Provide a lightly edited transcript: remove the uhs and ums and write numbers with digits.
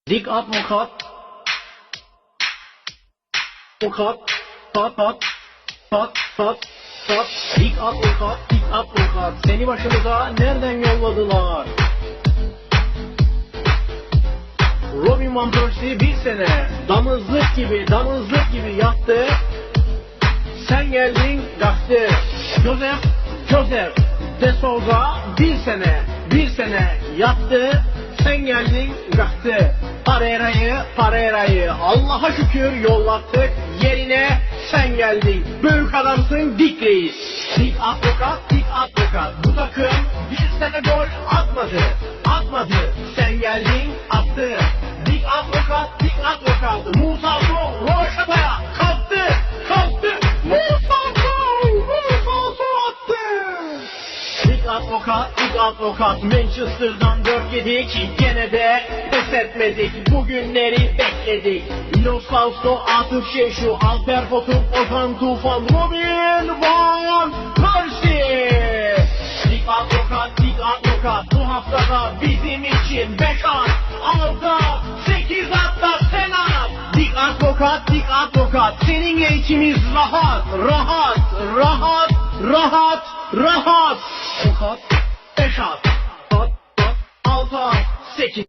Dik advokat. Avukat. Pat. Dik advokat. Seni başımıza nereden yolladılar? Robin Van Persie bir sene damızlık gibi yattı. Sen geldin kalktı. Joseph de Souza bir sene yattı. Sen geldin kalktı. Pereira'yı Allah'a şükür yollattık. Yerine sen geldin. Büyük adamsın Dik Reis. Dik advokat. Bu takım bir sene gol atmadı. Sen geldin attı. Dik advokat. Musa Roşat'a kalktı. Musa attı. Dik advokat. Manchester'dan 4 yedik. Gene de pes etmedik. Bugünleri bekledik. Miroslav Atıf Şeşu, Alper Potuk, Ozan Tufan, Robin Van Persie. Dik advokat. Bu haftada bizim için 5 at, 6, 8 hatta sen at. Dik advokat. Seninle içimiz rahat. Avukat 5 at, 6 at, 8